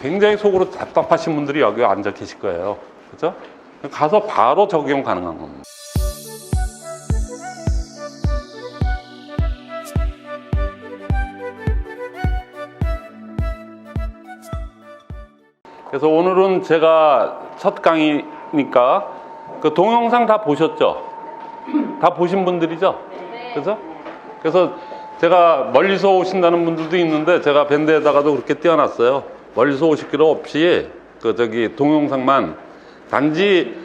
굉장히 속으로 답답하신 분들이 여기 앉아 계실 거예요. 그죠? 가서 바로 적용 가능한 겁니다. 그래서 오늘은 제가 첫 강의니까 그 동영상 다 보셨죠? 다 보신 분들이죠? 그죠? 그래서 제가 멀리서 오신다는 분들도 있는데 제가 밴드에다가도 그렇게 띄워놨어요. 멀리서 오실 필요 없이 동영상만, 단지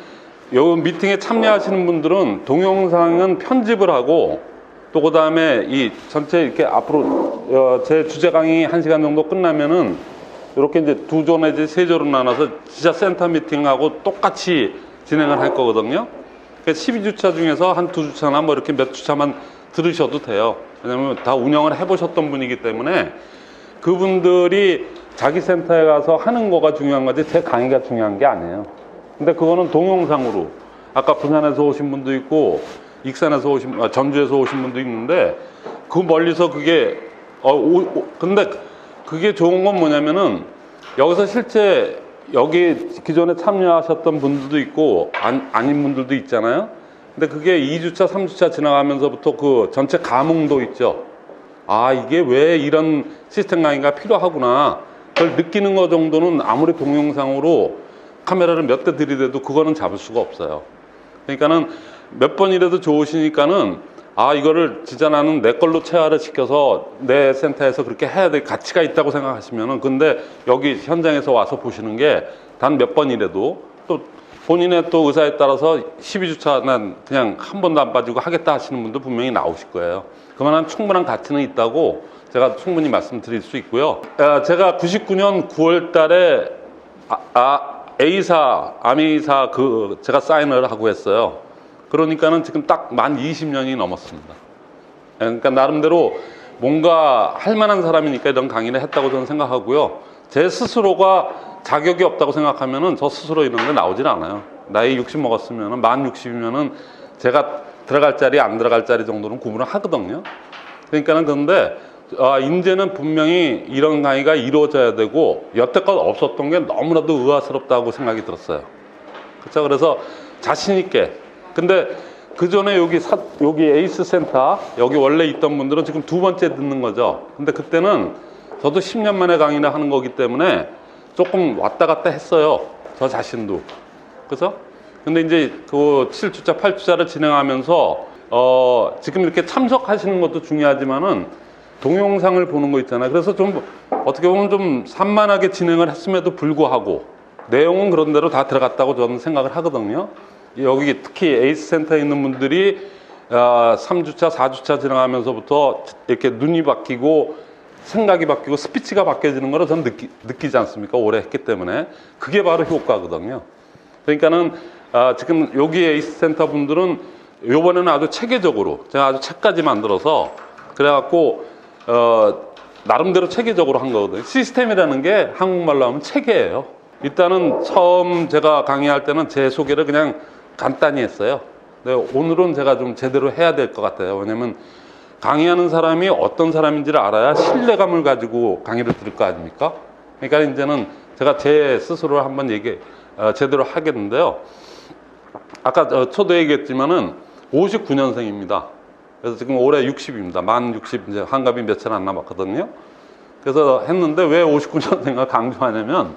요 미팅에 참여하시는 분들은 동영상은 편집을 하고 또 그 다음에 이 전체 이렇게 앞으로 제 주제 강의 1시간 정도 끝나면은 이렇게 이제 2조 내지 3조로 나눠서 진짜 센터 미팅하고 똑같이 진행을 할 거거든요. 12주차 중에서 한 2주차나 뭐 이렇게 몇 주차만 들으셔도 돼요. 왜냐면 다 운영을 해보셨던 분이기 때문에 그분들이 자기 센터에 가서 하는 거가 중요한 거지 제 강의가 중요한 게 아니에요. 근데 그거는 동영상으로, 아까 부산에서 오신 분도 있고 익산에서 오신, 전주에서 오신 분도 있는데 그 멀리서 그게 근데 그게 좋은 건 뭐냐면은 여기서 실제 여기 기존에 참여하셨던 분들도 있고 아닌 분들도 있잖아요. 근데 그게 2주차 3주차 지나가면서부터 그 전체 감흥도 있죠. 아, 이게 왜 이런 시스템 강의가 필요하구나, 그걸 느끼는 거 정도는 아무리 동영상으로 카메라를 몇 대 들이대도 그거는 잡을 수가 없어요. 그러니까는 몇 번이라도 좋으시니까는 아, 이거를 진짜 나는 내 걸로 체화를 시켜서 내 센터에서 그렇게 해야 될 가치가 있다고 생각하시면은, 근데 여기 현장에서 와서 보시는 게 단 몇 번이라도 또 본인의 또 의사에 따라서 12주차 난 그냥 한 번도 안 빠지고 하겠다 하시는 분도 분명히 나오실 거예요. 그만한 충분한 가치는 있다고 제가 충분히 말씀드릴 수 있고요. 제가 99년 9월 달에 아메이사 제가 사인을 하고 했어요. 그러니까는 지금 딱 만 20년이 넘었습니다. 그러니까 나름대로 뭔가 할 만한 사람이니까 이런 강의를 했다고 저는 생각하고요. 제 스스로가 자격이 없다고 생각하면은 저 스스로 이런 데 나오질 않아요. 나이 60 먹었으면은, 만 60이면은 제가 들어갈 자리 안 들어갈 자리 정도는 구분을 하거든요. 그러니까는 그런데 이제는 분명히 이런 강의가 이루어져야 되고 여태껏 없었던 게 너무나도 의아스럽다고 생각이 들었어요. 그렇죠? 그래서 자신 있게. 근데 그 전에 여기 에이스 센터 여기 원래 있던 분들은 지금 2번째 듣는 거죠. 근데 그때는 저도 10년 만에 강의를 하는 거기 때문에 조금 왔다 갔다 했어요. 저 자신도. 그래서 근데 이제 그 7주차, 8주차를 진행하면서 지금 이렇게 참석하시는 것도 중요하지만은 동영상을 보는 거 있잖아요. 그래서 좀 어떻게 보면 좀 산만하게 진행을 했음에도 불구하고 내용은 그런 대로 다 들어갔다고 저는 생각을 하거든요. 여기 특히 에이스 센터에 있는 분들이 3주차, 4주차 지나가면서부터 이렇게 눈이 바뀌고 생각이 바뀌고 스피치가 바뀌어지는 거를 저는 느끼지 않습니까? 오래 했기 때문에. 그게 바로 효과거든요. 그러니까는 지금 여기 에이스 센터 분들은 요번에는 아주 체계적으로 제가 아주 책까지 만들어서 그래갖고 나름대로 체계적으로 한 거거든요. 시스템이라는 게 한국말로 하면 체계예요. 일단은 처음 제가 강의할 때는 제 소개를 그냥 간단히 했어요. 근데 오늘은 제가 좀 제대로 해야 될 것 같아요. 왜냐면 강의하는 사람이 어떤 사람인지를 알아야 신뢰감을 가지고 강의를 들을 거 아닙니까? 그러니까 이제는 제가 제 스스로 한번 제대로 하겠는데요. 아까 저도 얘기했지만은 59년생입니다. 그래서 지금 올해 60입니다. 만 60, 이제 환갑이 며칠 안 남았거든요. 그래서 했는데 왜 59년생을 강조하냐면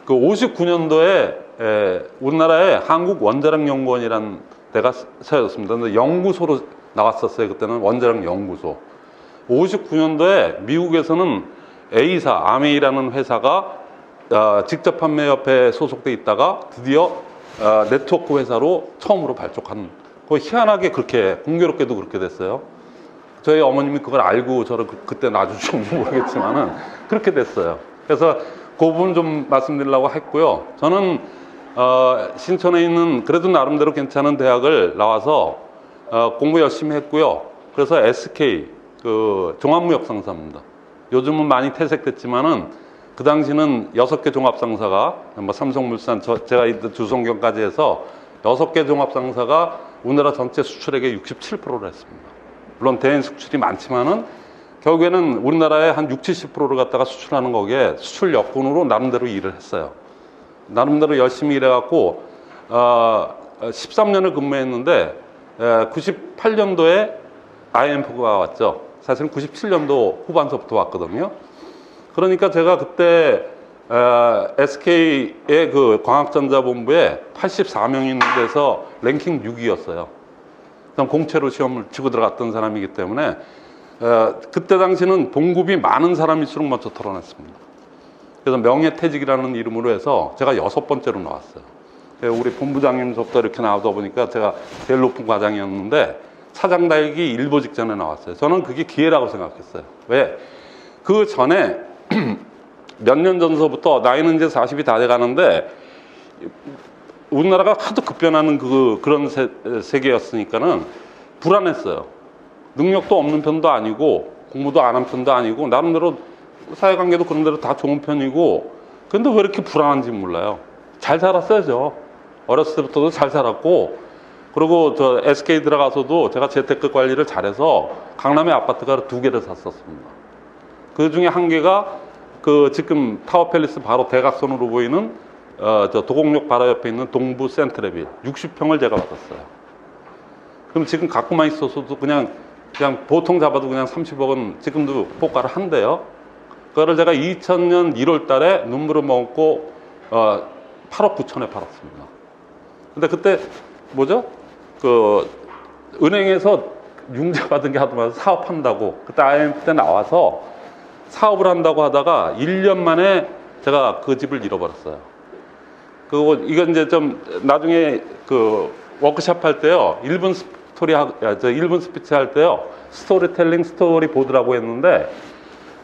그 59년도에 우리나라에 한국원자력연구원이라는 데가 세워졌습니다. 근데 연구소로 나왔었어요. 그때는 원자력연구소. 59년도에 미국에서는 아메이라는 회사가 직접 판매협회에 소속돼 있다가 드디어 네트워크 회사로 처음으로 발족한, 희한하게 그렇게 공교롭게도 그렇게 됐어요. 저희 어머님이 그걸 알고 저를 그때는 아주 좀 모르겠지만은 그렇게 됐어요. 그래서 그 부분 좀 말씀드리려고 했고요. 저는 신촌에 있는 그래도 나름대로 괜찮은 대학을 나와서 공부 열심히 했고요. 그래서 SK 종합무역상사입니다. 요즘은 많이 퇴색됐지만은 그 당시는 6개 종합상사가 삼성물산, 제가 있던 주성경까지 해서 6개 종합상사가 우리나라 전체 수출액의 67%를 했습니다. 물론 대인 수출이 많지만은 결국에는 우리나라의 한 60~70%를 갖다가 수출하는 거기에 수출 여건으로 나름대로 일을 했어요. 나름대로 열심히 일해갖고 13년을 근무했는데 98년도에 IMF가 왔죠. 사실은 97년도 후반서부터 왔거든요. 그러니까 제가 그때 SK의 그 광학전자본부에 84명이 있는 데서 랭킹 6위였어요. 공채로 시험을 치고 들어갔던 사람이기 때문에 그때 당시는 봉급이 많은 사람일수록 먼저 털어냈습니다. 그래서 명예퇴직이라는 이름으로 해서 제가 6번째로 나왔어요. 우리 본부장님서부터 이렇게 나오다 보니까 제가 제일 높은 과장이었는데 차장 달기 일보 직전에 나왔어요. 저는 그게 기회라고 생각했어요. 왜? 그 전에 몇 년 전서부터 나이는 이제 40이 다 돼가는데 우리나라가 하도 급변하는 그런 세계였으니까는 불안했어요. 능력도 없는 편도 아니고 공부도 안 한 편도 아니고 나름대로 사회관계도 그런 대로 다 좋은 편이고 근데 왜 이렇게 불안한지 몰라요. 잘 살았어요. 저 어렸을 때부터도 잘 살았고 그리고 저 SK 들어가서도 제가 재테크 관리를 잘해서 강남에 아파트가 2개를 샀었습니다. 그 중에 한 개가 그 지금 타워팰리스 바로 대각선으로 보이는 저 도곡역 바로 옆에 있는 동부 센트레빌 60평을 제가 받았어요. 그럼 지금 갖고만 있어서도 그냥 보통 잡아도 그냥 30억은 지금도 호가를 한대요. 그거를 제가 2000년 1월 달에 눈물을 먹고 8억 9천에 팔았습니다. 근데 그때 뭐죠? 그 은행에서 융자 받은 게 하도 많아서 사업한다고 그때 IMF 때 나와서 사업을 한다고 하다가 1년 만에 제가 그 집을 잃어버렸어요. 그리고 이건 이제 좀 나중에 그 워크숍 할 때요. 1분 스피치 할 때요. 스토리텔링 스토리보드라고 했는데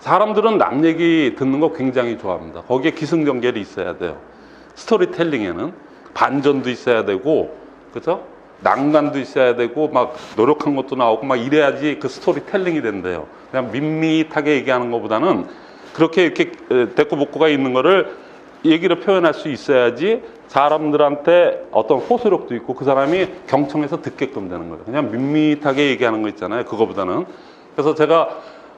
사람들은 남 얘기 듣는 거 굉장히 좋아합니다. 거기에 기승전결이 있어야 돼요. 스토리텔링에는 반전도 있어야 되고 그죠? 난관도 있어야 되고 막 노력한 것도 나오고 막 이래야지 그 스토리텔링이 된대요. 그냥 밋밋하게 얘기하는 것보다는 그렇게 이렇게 대꾸복구가 있는 거를 얘기를 표현할 수 있어야지 사람들한테 어떤 호소력도 있고 그 사람이 경청해서 듣게끔 되는 거예요. 그냥 밋밋하게 얘기하는 거 있잖아요. 그거보다는. 그래서 제가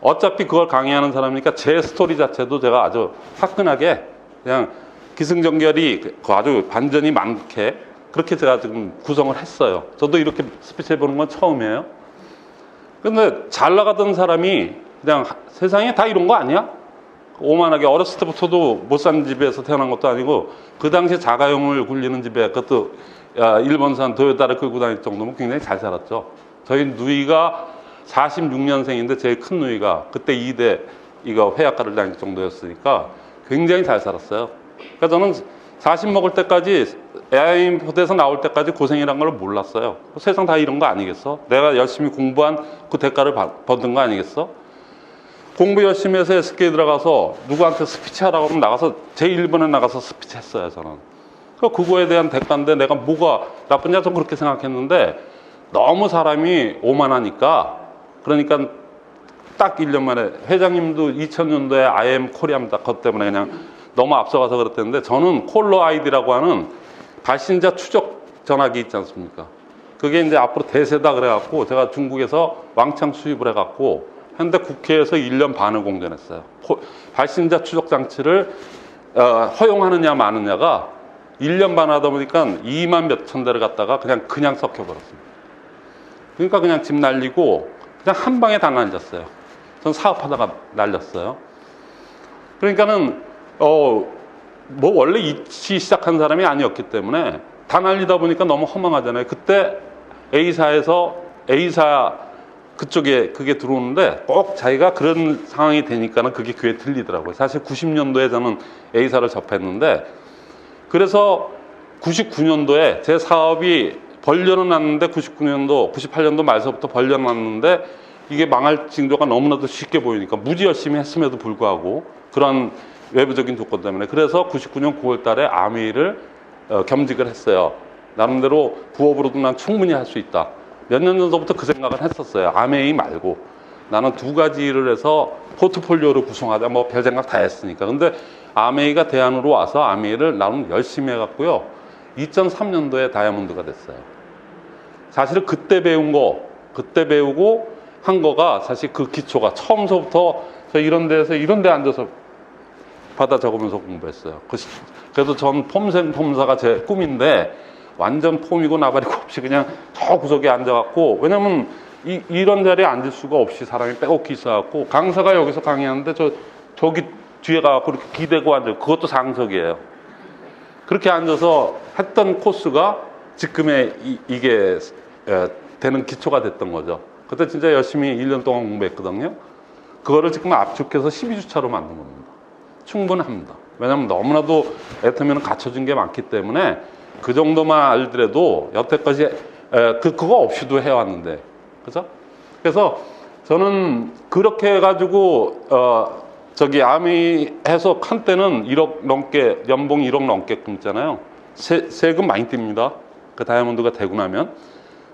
어차피 그걸 강의하는 사람이니까 제 스토리 자체도 제가 아주 화끈하게 그냥 기승전결이 아주 반전이 많게 그렇게 제가 지금 구성을 했어요. 저도 이렇게 스피치 해보는 건 처음이에요. 근데 잘 나가던 사람이 그냥 세상에 다 이런 거 아니야? 오만하게 어렸을 때부터도 못 산 집에서 태어난 것도 아니고 그 당시에 자가용을 굴리는 집에 그것도 일본산 도요타를 끌고 다닐 정도면 굉장히 잘 살았죠. 저희 누이가 46년생인데 제일 큰 누이가 그때 2대 이거 회학과를 다닐 정도였으니까 굉장히 잘 살았어요. 그러니까 저는 40 먹을 때까지 IMF에서 나올 때까지 고생이란 걸 몰랐어요. 세상 다 이런 거 아니겠어? 내가 열심히 공부한 그 대가를 받은 거 아니겠어? 공부 열심히 해서 SK 들어가서 누구한테 스피치 하라고 하면 나가서 제1번에 나가서 스피치 했어요. 저는 그거에 대한 대가인데 내가 뭐가 나쁘냐 좀 그렇게 생각했는데 너무 사람이 오만하니까 그러니까 딱 1년 만에 회장님도 2000년도에 IM 코리아입니다. 그것 때문에 그냥 너무 앞서가서 그랬는데 저는 콜러 아이디라고 하는 발신자 추적 전화기 있지 않습니까? 그게 이제 앞으로 대세다 그래갖고 제가 중국에서 왕창 수입을 해갖고 했는데 국회에서 1년 반을 공전했어요. 발신자 추적 장치를 허용하느냐 마느냐가 1년 반 하다 보니까 2만 몇천 대를 갖다가 그냥 섞여버렸습니다. 그러니까 그냥 집 날리고 그냥 한 방에 다 날렸어요. 전 사업하다가 날렸어요. 그러니까는 뭐 원래 이치 시작한 사람이 아니었기 때문에 다 날리다 보니까 너무 허망하잖아요. 그때 A사에서 A사 그쪽에 그게 들어오는데 꼭 자기가 그런 상황이 되니까는 그게 귀에 들리더라고요. 사실 90년도에 저는 A사를 접했는데 그래서 99년도에 제 사업이 벌려는 났는데 98년도 말서부터 벌려놨는데 이게 망할 징조가 너무나도 쉽게 보이니까 무지 열심히 했음에도 불구하고 그런 외부적인 조건 때문에 그래서 99년 9월 달에 아메이를 겸직을 했어요. 나름대로 부업으로도 난 충분히 할 수 있다. 몇 년 전부터 그 생각을 했었어요. 아메이 말고 나는 2가지 일을 해서 포트폴리오를 구성하자 뭐 별 생각 다 했으니까. 근데 아메이가 대안으로 와서 아메이를 나름 열심히 해갖고요. 2003년도에 다이아몬드가 됐어요. 사실은 그때 배운 거 그때 배우고 한 거가 사실 그 기초가 처음서부터 저 이런 데서 이런 데 앉아서 받아 적으면서 공부했어요. 그래도 전 폼생 폼사가 제 꿈인데 완전 폼이고 나발이고 없이 그냥 저 구석에 앉아갖고, 왜냐면 이런 자리에 앉을 수가 없이 사람이 빼곡히 있어갖고, 강사가 여기서 강의하는데 저기 뒤에 가갖고 이렇게 기대고 앉아. 그것도 상석이에요. 그렇게 앉아서 했던 코스가 지금의 이게 되는 기초가 됐던 거죠. 그때 진짜 열심히 1년 동안 공부했거든요. 그거를 지금 압축해서 12주차로 만든 겁니다. 충분합니다. 왜냐하면 너무나도 애터미는 갖춰진 게 많기 때문에 그 정도만 알더라도 여태까지 그거 없이도 해왔는데, 그죠? 그래서 저는 그렇게 해가지고 저기 아미 해석 한때는 1억 넘게, 연봉 1억 넘게 끊잖아요. 세금 많이 띱니다. 그 다이아몬드가 되고 나면.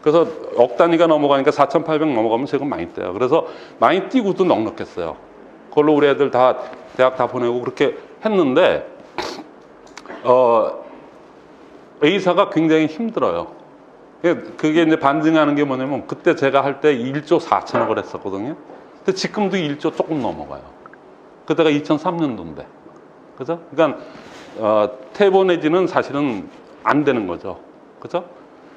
그래서 억 단위가 넘어가니까 4,800 넘어가면 세금 많이 떼요. 그래서 많이 띄고도 넉넉했어요. 그걸로 우리 애들 다 대학 다 보내고 그렇게 했는데 A사가 굉장히 힘들어요. 그게 이제 반증하는 게 뭐냐면, 그때 제가 할 때 1조 4천억을 했었거든요. 근데 지금도 1조 조금 넘어가요. 그때가 2003년도인데. 그죠? 그러니까 태보 내지는 사실은 안 되는 거죠. 그죠?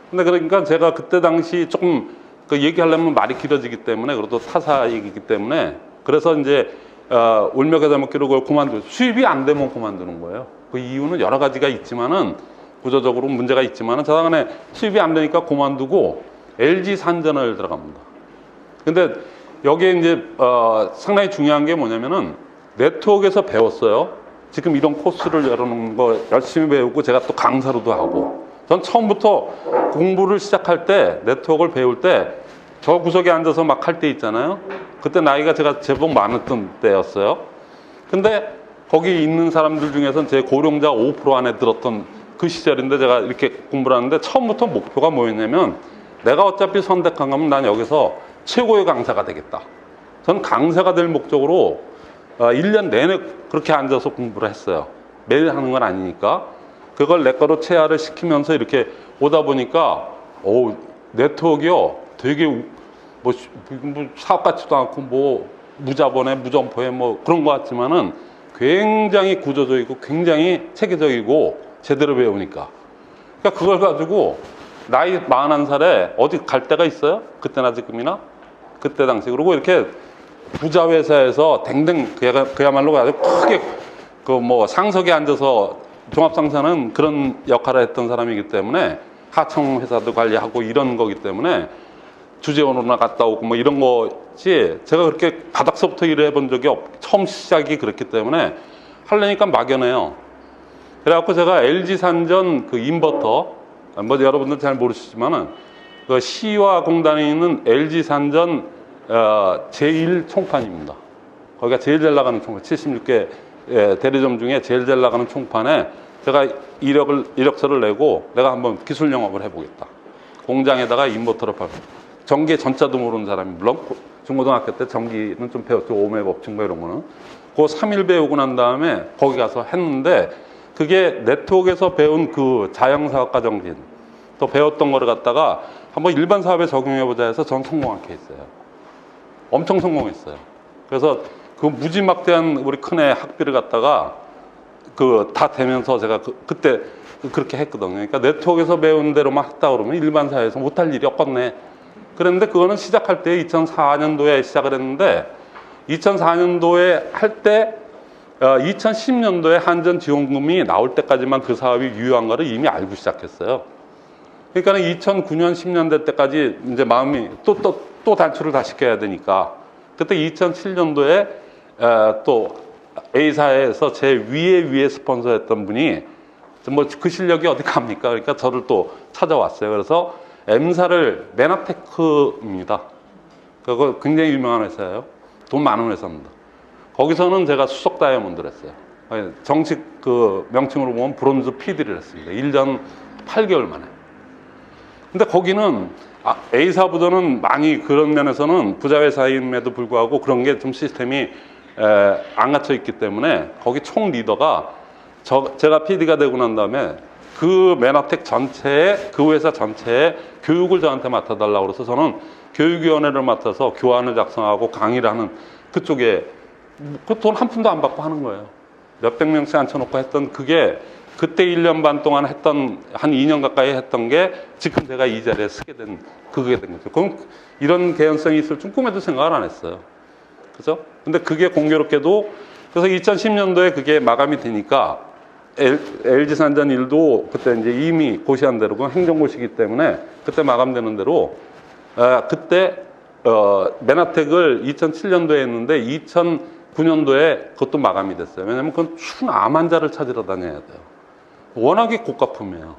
근데 그러니까 제가 그때 당시 조금 그 얘기하려면 말이 길어지기 때문에, 그리고 또 타사 얘기이기 때문에, 그래서 이제 울며 겨자 먹기로 그걸 그만두고, 수입이 안 되면 그만두는 거예요. 그 이유는 여러 가지가 있지만은, 구조적으로 문제가 있지만은, 저당간에 수입이 안 되니까 그만두고 LG 산전을 들어갑니다. 근데 여기에 이제 상당히 중요한 게 뭐냐면은, 네트워크에서 배웠어요. 지금 이런 코스를 열어놓은 거 열심히 배우고, 제가 또 강사로도 하고. 전 처음부터 공부를 시작할 때, 네트워크를 배울 때 저 구석에 앉아서 막 할 때 있잖아요. 그때 나이가 제가 제법 많았던 때였어요. 근데 거기 있는 사람들 중에서는 제 고령자 5% 안에 들었던 그 시절인데, 제가 이렇게 공부를 하는데 처음부터 목표가 뭐였냐면, 내가 어차피 선택한 거면 난 여기서 최고의 강사가 되겠다. 전 강사가 될 목적으로 1년 내내 그렇게 앉아서 공부를 했어요. 매일 하는 건 아니니까. 그걸 내 거로 체화를 시키면서 이렇게 오다 보니까 네트워크요 되게 뭐 사업 같지도 않고 뭐 무자본에 무점포에 뭐 그런 것 같지만은 굉장히 구조적이고 굉장히 체계적이고 제대로 배우니까. 그러니까 그걸 가지고 나이 41살에 어디 갈 데가 있어요? 그때나 지금이나? 그때 당시. 그리고 이렇게 부자 회사에서 댕댕 그야말로 아주 크게 그 뭐 상석에 앉아서 종합상사는 그런 역할을 했던 사람이기 때문에, 하청 회사도 관리하고 이런 거기 때문에 주재원으로나 갔다 오고 뭐 이런 거지, 제가 그렇게 바닥서부터 일을 해본 적이 처음 시작이 그랬기 때문에 하려니까 막연해요. 그래갖고 제가 LG 산전 그 인버터, 뭐 여러분들 잘 모르시지만은 그 시와 공단에 있는 LG 산전 제1 총판입니다. 거기가 제일 잘 나가는 총판, 76개 대리점 중에 제일 잘 나가는 총판에 제가 이력서를 내고, 내가 한번 기술 영업을 해보겠다. 공장에다가 인버터를 팔고, 전기의 전자도 모르는 사람이, 물론 중고등학교 때 전기는 좀 배웠죠. 오음의 법칙 뭐 이런 거는. 그 3일 배우고 난 다음에 거기 가서 했는데, 그게 네트워크에서 배운 그 자영사업가 정신, 또 배웠던 거를 갖다가 한번 일반 사업에 적용해보자 해서 전 성공한 케이스예요. 엄청 성공했어요. 그래서 그 무지막대한 우리 큰애 학비를 갖다가 그 다 되면서 제가 그때 그렇게 했거든요. 그러니까 네트워크에서 배운 대로만 했다 그러면 일반 사회에서 못할 일이 없겠네. 그런데 그거는 시작할 때 2004년도에 시작을 했는데, 2004년도에 할 때 2010년도에 한전 지원금이 나올 때까지만 그 사업이 유효한 거를 이미 알고 시작했어요. 그러니까 2009년 10년대 때까지 이제 마음이 또 단추를 다 시켜야 되니까, 그때 2007년도에 또 A사에서 제 위에 스폰서했던 분이 뭐 그 실력이 어디 갑니까? 그러니까 저를 또 찾아왔어요. 그래서 M사를 메나테크입니다. 그거 굉장히 유명한 회사예요. 돈 많은 회사입니다. 거기서는 제가 수석 다이아몬드를 했어요. 정식 그 명칭으로 보면 브론즈 PD를 했습니다. 1년 8개월 만에. 근데 거기는 A사보다는 많이 그런 면에서는 부자 회사임에도 불구하고 그런 게 좀 시스템이 안 갖춰 있기 때문에, 거기 총 리더가 제가 PD가 되고 난 다음에 그 메나텍 전체에, 그 회사 전체에 교육을 저한테 맡아달라고 그래서 저는 교육위원회를 맡아서 교환을 작성하고 강의를 하는 그쪽에 그 돈 한 푼도 안 받고 하는 거예요. 몇백 명씩 앉혀놓고 했던 그게 그때 1년 반 동안 했던 한 2년 가까이 했던 게 지금 제가 이 자리에 서게 된 그게 된 거죠. 그럼 이런 개연성이 있을 줄 꿈에도 생각을 안 했어요. 그죠? 근데 그게 공교롭게도 그래서 2010년도에 그게 마감이 되니까 LG산전 일도 그때 이제 이미 고시한 대로 그 행정고시기 때문에 그때 마감되는 대로 그때 메나텍을 2007년도에 했는데 2009년도에 그것도 마감이 됐어요. 왜냐하면 그건 순암 환자를 찾으러 다녀야 돼요. 워낙에 고가품이에요.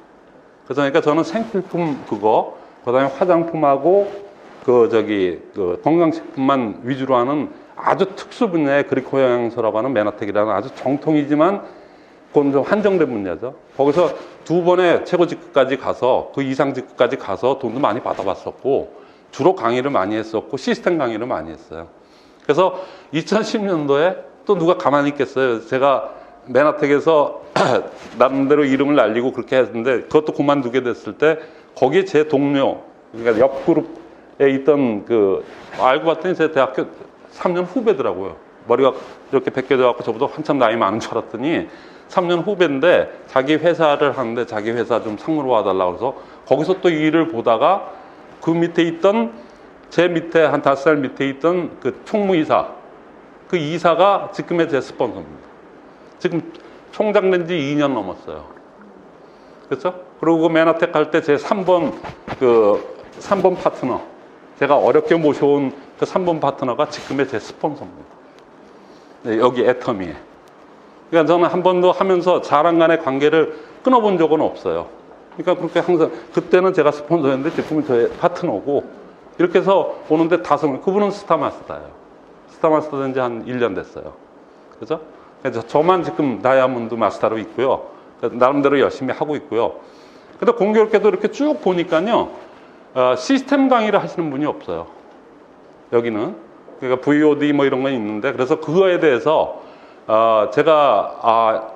그러니까 저는 생필품 그거, 그다음에 화장품하고 그 건강식품만 위주로 하는 아주 특수 분야의 그리코 영양소라고 하는 메나텍이라는 아주 정통이지만 그건 좀 한정된 분야죠. 거기서 두 번의 최고 직급까지 가서 그 이상 직급까지 가서 돈도 많이 받아봤었고 주로 강의를 많이 했었고 시스템 강의를 많이 했어요. 그래서 2010년도에 또 누가 가만히 있겠어요. 제가 메나텍에서 나름대로 이름을 날리고 그렇게 했는데 그것도 그만두게 됐을 때 거기에 제 동료, 그러니까 옆 그룹에 있던 알고 봤더니 제 대학교 3년 후배더라고요. 머리가 이렇게 벗겨져갖고 저보다 한참 나이 많은 줄 알았더니 3년 후배인데 자기 회사를 하는데 자기 회사 좀 상무로 와달라고 해서 거기서 또 일을 보다가 그 밑에 있던 제 밑에 한 5살 밑에 있던 그 총무이사, 그 이사가 지금의 제 스폰서입니다. 지금 총장 된 지 2년 넘었어요. 그렇죠? 그리고 그 메나텍 할 때 제 3번 3번 파트너, 제가 어렵게 모셔온 그 3번 파트너가 지금의 제 스폰서입니다. 네, 여기 애터미에. 그러니까 저는 한 번도 하면서 자랑 간의 관계를 끊어본 적은 없어요. 그러니까 그렇게 항상 그때는 제가 스폰서였는데 지금은 저의 파트너고 이렇게 해서 오는데 그분은 스타마스터예요. 스타마스터 된 지 한 1년 됐어요. 그죠? 그래서 저만 지금 다이아몬드 마스터로 있고요. 나름대로 열심히 하고 있고요. 근데 공교롭게도 이렇게 쭉 보니까요, 시스템 강의를 하시는 분이 없어요. 여기는. 그러니까 VOD 뭐 이런 건 있는데, 그래서 그거에 대해서, 제가,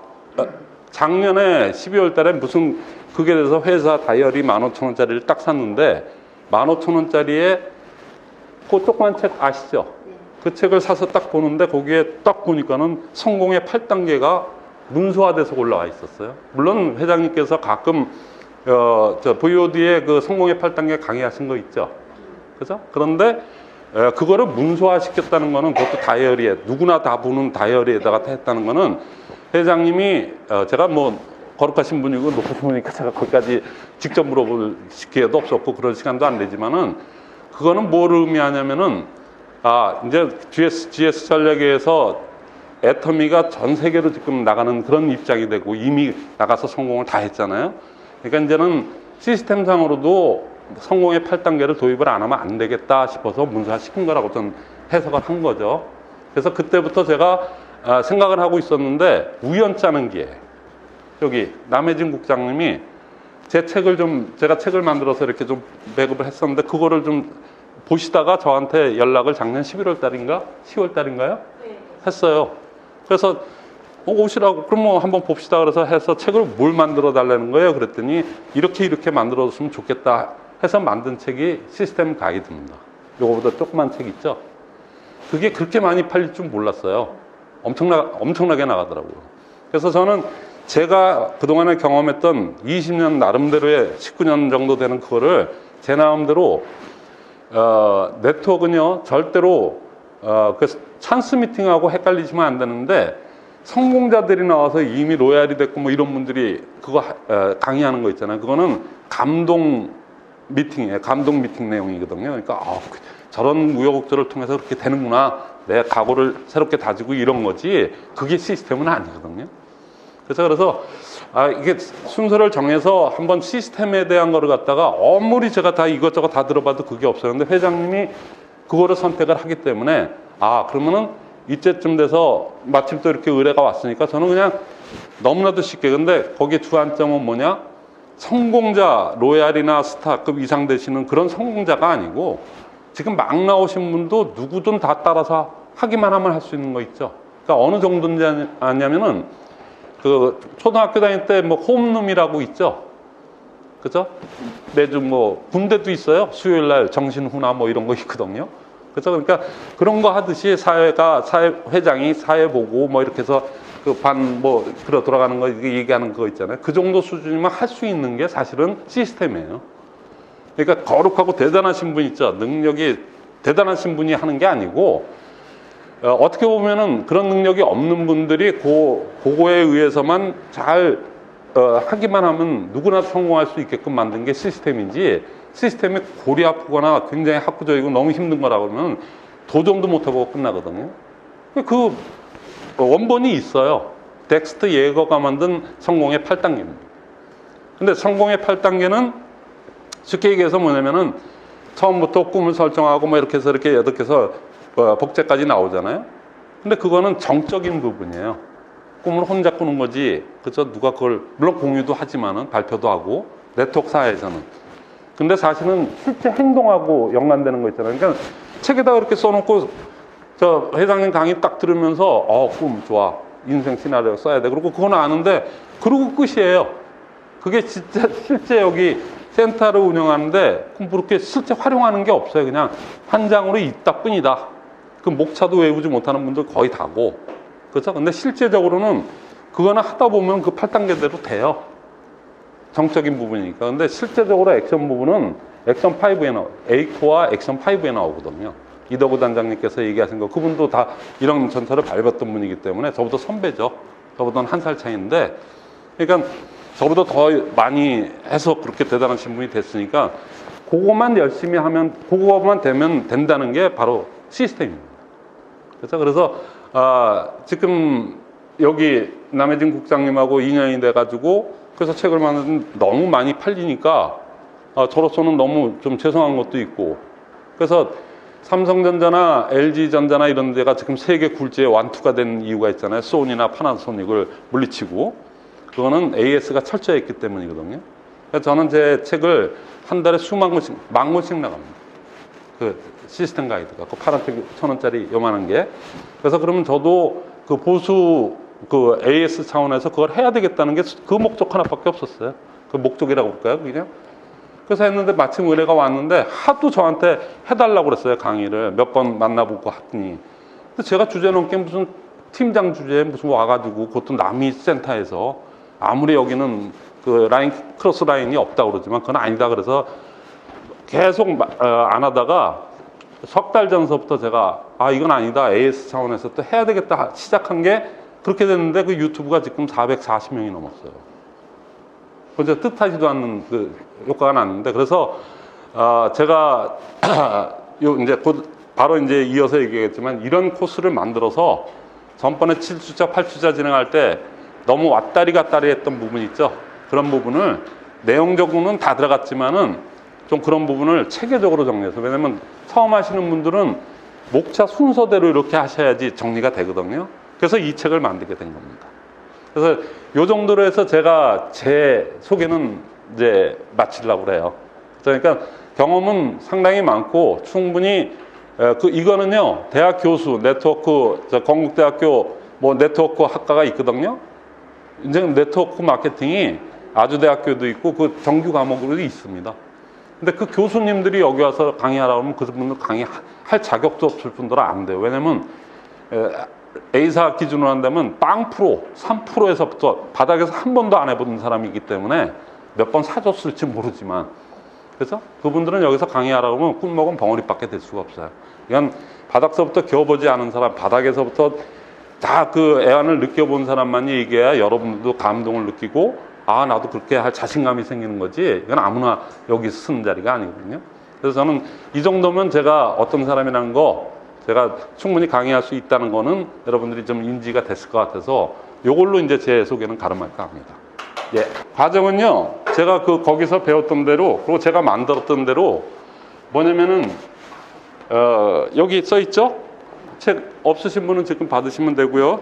작년에 12월 달에 무슨, 그게 돼서 회사 다이어리 15,000원짜리를 딱 샀는데, 15,000원짜리에 그 조그만 책 아시죠? 그 책을 사서 딱 보는데 거기에 딱 보니까는 성공의 8단계가 문서화돼서 올라와 있었어요. 물론 회장님께서 가끔 VOD에 그 성공의 8단계 강의하신 거 있죠. 그죠? 그런데 그거를 문서화 시켰다는 거는 그것도 다이어리에 누구나 다 보는 다이어리에다가 했다는 거는 회장님이 제가 뭐 거룩하신 분이고 높으신 분이니까 제가 거기까지 직접 물어볼 기회도 없었고 그럴 시간도 안 되지만은 그거는 뭘 의미하냐면은 이제 GS 전략에서 애터미가 전 세계로 지금 나가는 그런 입장이 되고 이미 나가서 성공을 다 했잖아요. 그러니까 이제는 시스템상으로도 성공의 8단계를 도입을 안 하면 안 되겠다 싶어서 문서화 시킨 거라고 저는 해석을 한 거죠. 그래서 그때부터 제가 생각을 하고 있었는데 우연찮은 기회. 여기 남혜진 국장님이 제 책을 제가 책을 만들어서 이렇게 좀 배급을 했었는데 그거를 좀 보시다가 저한테 연락을 작년 11월 달인가 10월 달인가요? 네. 했어요. 그래서 오시라고 그럼 뭐 한번 봅시다 그래서 해서 책을 뭘 만들어 달라는 거예요. 그랬더니 이렇게 만들었으면 좋겠다 해서 만든 책이 시스템 가이드입니다. 요거보다 조그만 책 있죠? 그게 그렇게 많이 팔릴 줄 몰랐어요. 엄청나게 나가더라고요. 그래서 저는 제가 그동안에 경험했던 20년 나름대로의 19년 정도 되는 그거를 제 마음대로 네트워크는요 절대로 그 찬스 미팅하고 헷갈리시면 안 되는데 성공자들이 나와서 이미 로얄이 됐고 뭐 이런 분들이 그거 강의하는 거 있잖아요. 그거는 감동 미팅이에요. 감동 미팅 내용이거든요. 그러니까 저런 우여곡절을 통해서 그렇게 되는구나. 내 각오를 새롭게 다지고 이런 거지. 그게 시스템은 아니거든요. 그래서 이게 순서를 정해서 한번 시스템에 대한 거를 갖다가 아무리 제가 다 이것저것 다 들어봐도 그게 없었는데 회장님이 그거를 선택을 하기 때문에 그러면은 이때쯤 돼서 마침 또 이렇게 의뢰가 왔으니까 저는 그냥 너무나도 쉽게 근데 거기에 주안점은 뭐냐? 성공자, 로얄이나 스타급 이상 되시는 그런 성공자가 아니고 지금 막 나오신 분도 누구든 다 따라서 하기만 하면 할 수 있는 거 있죠. 그러니까 어느 정도인지 아냐면은 그 초등학교 다닐 때 뭐 홈룸이라고 있죠. 그죠? 매주 뭐 군대도 있어요. 수요일 날 정신훈화 뭐 이런 거 있거든요. 그죠? 그러니까 그런 거 하듯이 회장이 사회 보고 뭐 이렇게 해서 그 뭐 돌아가는 거 얘기하는 거 있잖아요. 그 정도 수준이면 할 수 있는 게 사실은 시스템이에요. 그러니까 거룩하고 대단하신 분 있죠. 능력이 대단하신 분이 하는 게 아니고 어떻게 보면은 그런 능력이 없는 분들이 그거에 의해서만 잘 하기만 하면 누구나 성공할 수 있게끔 만든 게 시스템인지, 시스템이 골이 아프거나 굉장히 학구적이고 너무 힘든 거라 그러면 도전도 못 해보고 끝나거든요. 그 원본이 있어요. 덱스트 예거가 만든 성공의 8단계입니다. 근데 성공의 8단계는 쉽게 얘기해서 뭐냐면은 처음부터 꿈을 설정하고 뭐 이렇게 해서 복제까지 나오잖아요. 근데 그거는 정적인 부분이에요. 꿈을 혼자 꾸는 거지. 그죠? 누가 그걸 물론 공유도 하지만은 발표도 하고 네트워크 사회에서는. 근데 사실은 실제 행동하고 연관되는 거 있잖아요. 그러니까 책에다가 이렇게 써놓고 저 회장님 강의 딱 들으면서 꿈 좋아. 인생 시나리오 써야 돼. 그리고 그건 아는데 그러고 끝이에요. 그게 진짜 실제 여기 센터를 운영하는데 그렇게 실제 활용하는 게 없어요. 그냥 한 장으로 있다 뿐이다. 그 목차도 외우지 못하는 분들 거의 다고. 그렇죠? 근데 실제적으로는 그거는 하다 보면 그 8단계대로 돼요. 정적인 부분이니까. 근데 실제적으로 액션 부분은 액션 5에 A4와 액션 5에 나오거든요. 이덕우 단장님께서 얘기하신 거, 그분도 다 이런 전철을 밟았던 분이기 때문에 저보다 선배죠. 저보다는 한 살 차이인데, 그러니까 저보다 더 많이 해서 그렇게 대단하신 분이 됐으니까 그거만 열심히 하면, 그거만 되면 된다는 게 바로 시스템입니다. 그렇죠? 그래서 지금 여기 남해진 국장님하고 인연이 돼가지고 그래서 책을 만드는 너무 많이 팔리니까 저로서는 너무 좀 죄송한 것도 있고, 그래서 삼성전자나 LG전자나 이런 데가 지금 세계 굴지에 완투가 된 이유가 있잖아요. 소니나 파나소닉을 물리치고. 그거는 AS가 철저히 했기 때문이거든요. 그래서 저는 제 책을 한 달에 수만 권씩, 10,000권씩 나갑니다. 그 시스템 가이드가 그 파란색 1,000원짜리 요만한 게. 그래서 그러면 저도 그 보수 그 AS 차원에서 그걸 해야 되겠다는 게 그 목적 하나밖에 없었어요. 그 목적이라고 볼까요, 그냥? 그래서 했는데 마침 의뢰가 왔는데 하도 저한테 해달라고 그랬어요. 강의를 몇 번 만나보고 하더니. 근데 제가 주제 넘게 무슨 팀장 주제에 무슨 와가지고 그것도 남이 센터에서 아무리 여기는 그 크로스 라인이 없다고 그러지만 그건 아니다. 그래서 계속 안 하다가 석 달 전서부터 제가 이건 아니다. AS 차원에서 또 해야 되겠다 시작한 게 그렇게 됐는데 그 유튜브가 지금 440명이 넘었어요. 그래서 뜻하지도 않는 그 효과가 났는데, 그래서 제가 이제 곧 바로 이제 이어서 얘기하겠지만 이런 코스를 만들어서 전번에 7주차, 8주차 진행할 때 너무 왔다리 갔다리 했던 부분 있죠. 그런 부분을 내용적으로는 다 들어갔지만은 좀 그런 부분을 체계적으로 정리해서, 왜냐면 처음 하시는 분들은 목차 순서대로 이렇게 하셔야지 정리가 되거든요. 그래서 이 책을 만들게 된 겁니다. 그래서 요 정도로 해서 제가 제 소개는 이제 마치려고 그래요. 그러니까 경험은 상당히 많고 충분히 이거는요, 대학 교수 네트워크, 건국대학교 뭐 네트워크 학과가 있거든요. 이제 네트워크 마케팅이 아주대학교도 있고 그 정규 과목으로 있습니다. 근데 그 교수님들이 여기 와서 강의하라고 하면 그분들 강의할 자격도 없을 뿐더러 안 돼요. 왜냐면 A사 기준으로 한다면 3%에서부터 바닥에서 한 번도 안 해본 사람이기 때문에 몇 번 사줬을지 모르지만, 그래서 그분들은 여기서 강의하라고 하면 꿀먹은 벙어리밖에 될 수가 없어요. 이건 바닥서부터 겨워보지 않은 사람, 바닥에서부터 다 그 애환을 느껴본 사람만이 얘기해야 여러분들도 감동을 느끼고 나도 그렇게 할 자신감이 생기는 거지, 이건 아무나 여기 쓰는 자리가 아니거든요. 그래서 저는 이 정도면 제가 어떤 사람이라는 거 제가 충분히 강의할 수 있다는 거는 여러분들이 좀 인지가 됐을 것 같아서 이걸로 이제 제 소개는 가름할까 합니다. 예. 과정은요, 제가 거기서 배웠던 대로, 그리고 제가 만들었던 대로 뭐냐면은, 여기 써 있죠? 책 없으신 분은 지금 받으시면 되고요.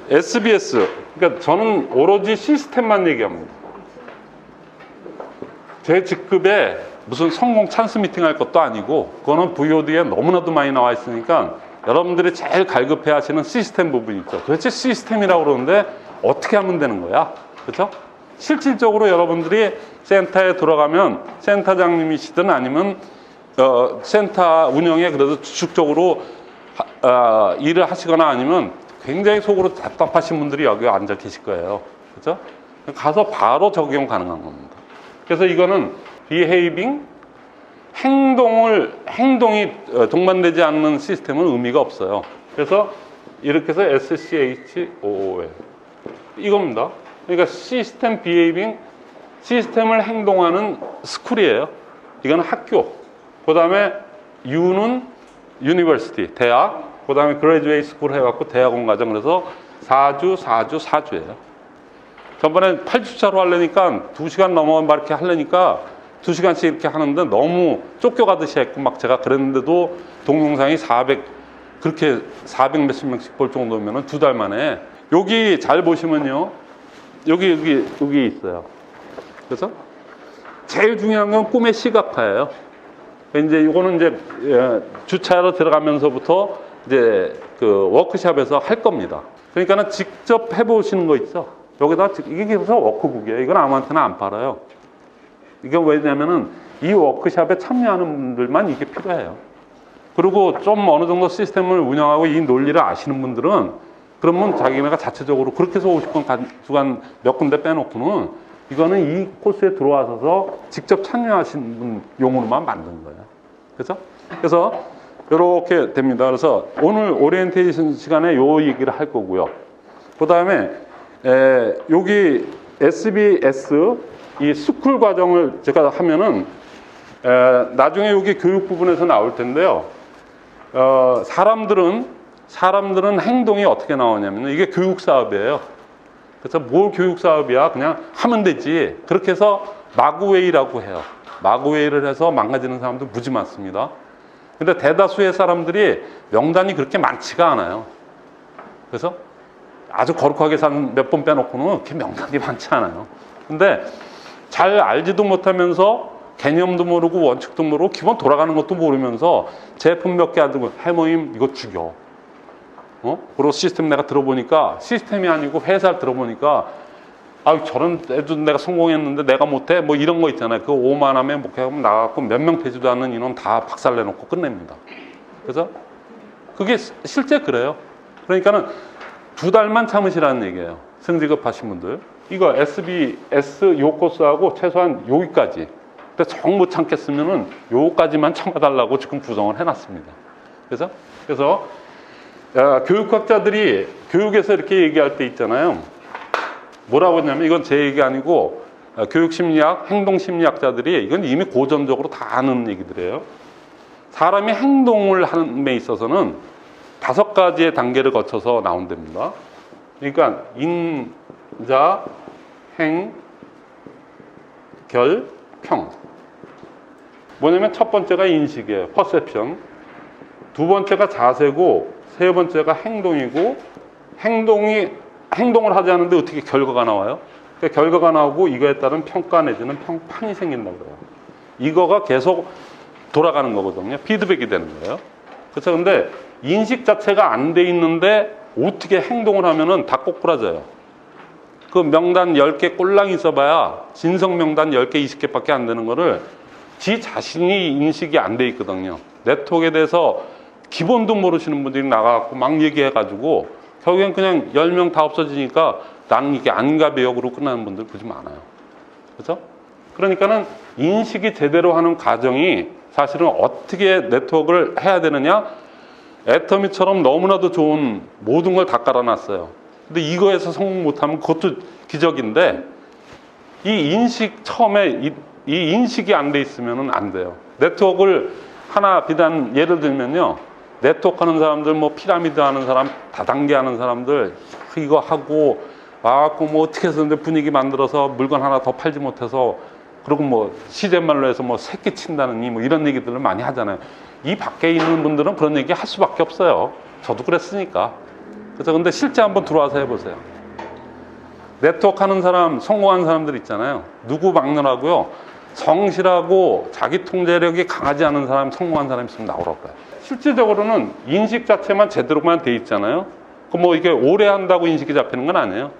SBS. 그러니까 저는 오로지 시스템만 얘기합니다. 제 직급에 무슨 성공 찬스 미팅 할 것도 아니고, 그거는 VOD에 너무나도 많이 나와 있으니까 여러분들이 제일 갈급해 하시는 시스템 부분 있죠. 도대체 시스템이라고 그러는데 어떻게 하면 되는 거야? 그렇죠? 실질적으로 여러분들이 센터에 들어가면 센터장님이시든 아니면 센터 운영에 그래도 주축적으로 일을 하시거나 아니면 굉장히 속으로 답답하신 분들이 여기 앉아 계실 거예요. 그렇죠? 가서 바로 적용 가능한 겁니다. 그래서 이거는 behaving, 행동이 동반되지 않는 시스템은 의미가 없어요. 그래서 이렇게 해서 SCHOOL 이겁니다. 그러니까 시스템 behaving, 시스템을 행동하는 스쿨이에요. 이건 학교. 그 다음에 U는 university, 대학. 그 다음에 graduate school 해갖고 대학원 과정. 그래서 4주예요. 전번에 8주차로 하려니까 2시간 넘어만 이렇게 하려니까 2시간씩 이렇게 하는데 너무 쫓겨가듯이 했고 막 제가 그랬는데도 동영상이 400 몇십 명씩 볼 정도면은 2달 만에. 여기 잘 보시면요. 여기 있어요. 그래서 제일 중요한 건 꿈의 시각화예요. 이제 이거는 이제 주차로 들어가면서부터 이제 그 워크샵에서 할 겁니다. 그러니까는 직접 해보시는 거 있죠. 여기다 이게 그래서 워크북이에요. 이건 아무한테나 안 팔아요. 이게 왜냐면은 이 워크샵에 참여하는 분들만 이게 필요해요. 그리고 좀 어느 정도 시스템을 운영하고 이 논리를 아시는 분들은 그러면 자기네가 자체적으로 그렇게 해서 50건 주간 몇 군데 빼놓고는 이거는 이 코스에 들어와서 직접 참여하시는 분 용으로만 만든 거예요. 그래서 이렇게 됩니다. 그래서 오늘 오리엔테이션 시간에 요 얘기를 할 거고요. 그 다음에 여기 SBS 이 스쿨 과정을 제가 하면은 나중에 여기 교육 부분에서 나올 텐데요. 사람들은 행동이 어떻게 나오냐면 이게 교육 사업이에요. 그래서 뭘 교육 사업이야? 그냥 하면 되지. 그렇게 해서 마구웨이라고 해요. 마구웨이를 해서 망가지는 사람도 무지 많습니다. 근데 대다수의 사람들이 명단이 그렇게 많지가 않아요. 그래서 아주 거룩하게 산 몇 번 빼놓고는 그렇게 명단이 많지 않아요. 근데 잘 알지도 못하면서 개념도 모르고 원칙도 모르고 기본 돌아가는 것도 모르면서 제품 몇 개 안 들고 해모임 이거 죽여. 그리고 시스템 내가 들어보니까 시스템이 아니고 회사를 들어보니까 저런 애도 내가 성공했는데 내가 못해 뭐 이런 거 있잖아요. 그 오만함에 목회하면 나가고 몇 명 되지도 않는 인원 다 박살내놓고 끝냅니다. 그래서 그게 실제 그래요. 그러니까는 2달만 참으시라는 얘기예요. 승직업 하신 분들. 이거 SBS 요 코스하고 최소한 여기까지. 근데 정 못 참겠으면은 요까지만 참아달라고 지금 구성을 해놨습니다. 그래서 교육학자들이 교육에서 이렇게 얘기할 때 있잖아요. 뭐라고 했냐면 이건 제 얘기 아니고 교육심리학, 행동심리학자들이 이건 이미 고전적으로 다 아는 얘기들이에요. 사람이 행동을 하는 데 있어서는 5가지의 단계를 거쳐서 나온답니다. 그러니까 인자, 행, 결, 평. 뭐냐면 첫 번째가 인식이에요. 퍼셉션. 두 번째가 자세고 세 번째가 행동이고 행동을 하지 않는데 어떻게 결과가 나와요? 그러니까 결과가 나오고 이거에 따른 평가 내지는 평판이 생긴다고 그래요. 이거가 계속 돌아가는 거거든요. 피드백이 되는 거예요. 그렇죠. 근데 인식 자체가 안 돼 있는데 어떻게 행동을 하면은 다 꼬꾸라져요. 그 명단 10개 꼴랑이 써봐야 진성 명단 10개, 20개밖에 안 되는 거를 지 자신이 인식이 안 돼 있거든요. 네트워크에 대해서 기본도 모르시는 분들이 나가갖고 막 얘기해가지고 결국엔 그냥 10명 다 없어지니까 나는 이게 안가배역으로 끝나는 분들 그지 많아요. 그렇죠? 그러니까는 인식이 제대로 하는 과정이 사실은 어떻게 네트워크를 해야 되느냐? 애터미처럼 너무나도 좋은 모든 걸 다 깔아놨어요. 근데 이거에서 성공 못하면 그것도 기적인데 이 인식 처음에 이 인식이 안 돼 있으면 안 돼요. 네트워크를 하나 비단 예를 들면요. 네트워크 하는 사람들, 뭐 피라미드 하는 사람, 다단계 하는 사람들 이거 하고 와갖고 뭐 어떻게 해서는데 분위기 만들어서 물건 하나 더 팔지 못해서 그리고 뭐 시제말로 해서 뭐 새끼 친다느니 뭐 이런 얘기들을 많이 하잖아요. 이 밖에 있는 분들은 그런 얘기 할 수밖에 없어요. 저도 그랬으니까. 그래서 근데 실제 한번 들어와서 해보세요. 네트워크 하는 사람, 성공한 사람들 있잖아요. 누구 막느라고요. 성실하고 자기 통제력이 강하지 않은 사람, 성공한 사람 있으면 나오라고 해요. 실질적으로는 인식 자체만 제대로만 돼 있잖아요. 그 뭐 이게 오래 한다고 인식이 잡히는 건 아니에요.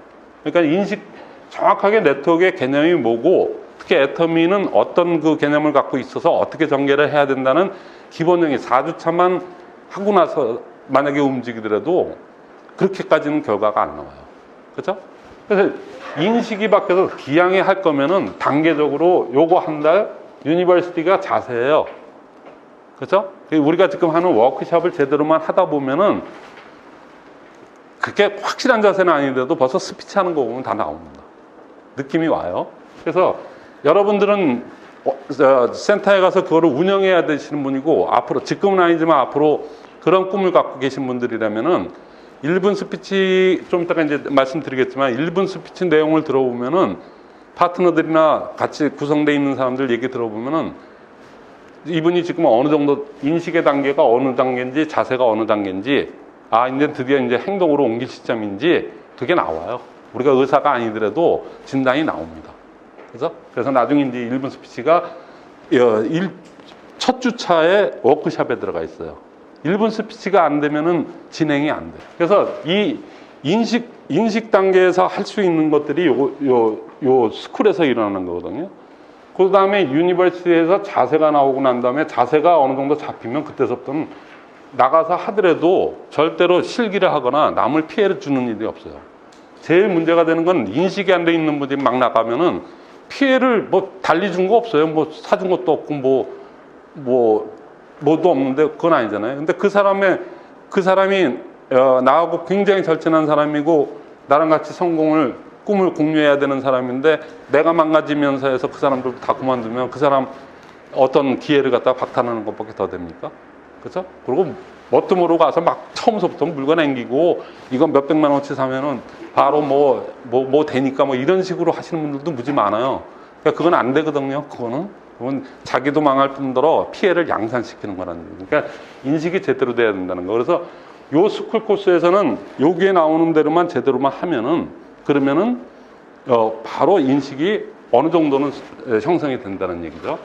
그러니까 인식 정확하게 네트워크의 개념이 뭐고, 특히 애터미는 어떤 그 개념을 갖고 있어서 어떻게 전개를 해야 된다는 기본적인 4주차만 하고 나서 만약에 움직이더라도 그렇게까지는 결과가 안 나와요. 그렇죠? 그래서 인식이 바뀌어서 기양에 할 거면은 단계적으로 요거 한 달 유니버시티가 자세예요. 그렇죠? 우리가 지금 하는 워크숍을 제대로만 하다 보면은 그렇게 확실한 자세는 아닌데도 벌써 스피치 하는 거 보면 다 나옵니다. 느낌이 와요. 그래서 여러분들은 센터에 가서 그거를 운영해야 되시는 분이고, 앞으로, 지금은 아니지만 앞으로 그런 꿈을 갖고 계신 분들이라면은 1분 스피치, 좀 이따가 이제 말씀드리겠지만 1분 스피치 내용을 들어보면은 파트너들이나 같이 구성되어 있는 사람들 얘기 들어보면은 이분이 지금 어느 정도 인식의 단계가 어느 단계인지, 자세가 어느 단계인지, 이제 드디어 이제 행동으로 옮길 시점인지 그게 나와요. 우리가 의사가 아니더라도 진단이 나옵니다. 그래서 나중에 이제 1분 스피치가 첫 주차에 워크숍에 들어가 있어요. 1분 스피치가 안 되면은 진행이 안 돼요. 그래서 이 인식 단계에서 할 수 있는 것들이 요 스쿨에서 일어나는 거거든요. 그 다음에 유니버시티에서 자세가 나오고 난 다음에 자세가 어느 정도 잡히면 그때서부터는 나가서 하더라도 절대로 실기를 하거나 남을 피해를 주는 일이 없어요. 제일 문제가 되는 건 인식이 안 돼 있는 분들이 막 나가면은 피해를 뭐 달리 준 거 없어요. 뭐 사준 것도 없고 뭐도 없는데 그건 아니잖아요. 근데 그 사람이 나하고 굉장히 절친한 사람이고 나랑 같이 꿈을 공유해야 되는 사람인데 내가 망가지면서 해서 그 사람들 다 그만두면 그 사람 어떤 기회를 갖다가 박탈하는 것밖에 더 됩니까? 그렇죠? 그리고 뭣도 모르고 가서 막 처음부터 물건 앵기고 이건 몇백만 원치 사면은 바로 뭐 되니까 뭐 이런 식으로 하시는 분들도 무지 많아요. 그러니까 그건 안 되거든요. 그건 자기도 망할 뿐더러 피해를 양산시키는 거라는 거예요. 그러니까 인식이 제대로 돼야 된다는 거. 그래서 요 스쿨 코스에서는 여기에 나오는 대로만 제대로만 하면은 그러면은 바로 인식이 어느 정도는 형성이 된다는 얘기죠.